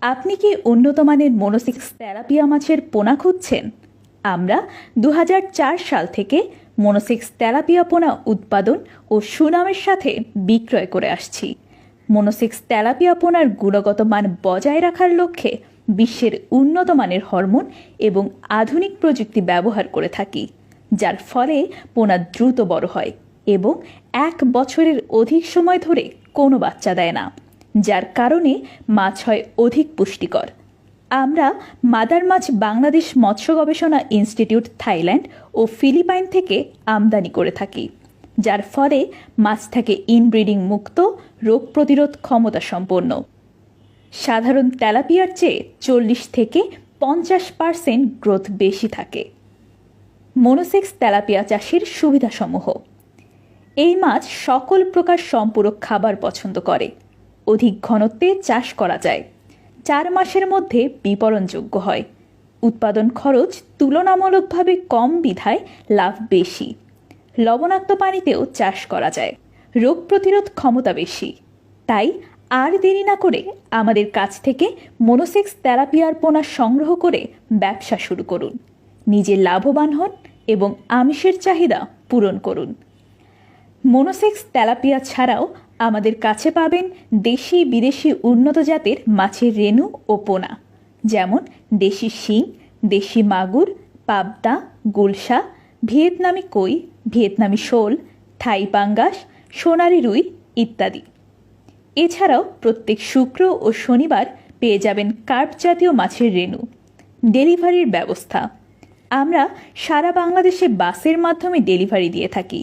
আপনি কি উন্নত মানের মনোসেক্স তেলাপিয়া মাছের পোনা খুঁজছেন? আমরা ২০০৪ সাল থেকে মনোসেক্স তেলাপিয়া পোনা উৎপাদন ও সুনামের সাথে বিক্রয় করে আসছি। মনোসেক্স তেলাপিয়া পোনার গুণগত মান বজায় রাখার লক্ষ্যে বিশ্বের উন্নত মানের হরমোন এবং আধুনিক প্রযুক্তি ব্যবহার করে থাকি, যার ফলে পোনা দ্রুত বড় হয় এবং ১ বছরের অধিক সময় ধরে কোনো বাচ্চা দেয় না, যার কারণে মাছ হয় অধিক পুষ্টিকর। আমরা মাদার মাছ বাংলাদেশ মৎস্য গবেষণা ইনস্টিটিউট থাইল্যান্ড ও ফিলিপাইন থেকে আমদানি করে থাকি, যার ফলে মাছ থাকে ইনব্রিডিং মুক্ত, রোগ প্রতিরোধ ক্ষমতা সম্পন্ন। সাধারণ তেলাপিয়ার চেয়ে ৪০ থেকে ৫০% গ্রোথ বেশি থাকে। মনোসেক্স তেলাপিয়া চাষের সুবিধাসমূহ: এই মাছ সকল প্রকার সম্পূরক খাবার পছন্দ করে। অধিক ঘনত্বে চাষ করা যায়। ৪ মাসের মধ্যে বিপণনযোগ্য হয়। উৎপাদন খরচ তুলনামূলকভাবে কম বিধায় লাভ বেশি। লবণাক্ত পানিতেও চাষ করা যায়। রোগ প্রতিরোধ ক্ষমতা বেশি। তাই আর দেরি না করে আমাদের কাছ থেকে মনোসেক্স তেলাপিয়ার পোনা সংগ্রহ করে ব্যবসা শুরু করুন। নিজে লাভবান হন এবং আমিষের চাহিদা পূরণ করুন। মনোসেক্স তেলাপিয়া ছাড়াও আমাদের কাছে পাবেন দেশি বিদেশি উন্নত জাতের মাছের রেণু ও পোনা, যেমন দেশি শিং, দেশি মাগুর, পাবদা, গুলশা, ভিয়েতনামি কই, ভিয়েতনামি শোল, থাই পাঙ্গাস, সোনালি রুই ইত্যাদি। এছাড়াও প্রত্যেক শুক্র ও শনিবার পেয়ে যাবেন কার্প জাতীয় মাছের রেণু। ডেলিভারির ব্যবস্থা: আমরা সারা বাংলাদেশে বাসের মাধ্যমে ডেলিভারি দিয়ে থাকি।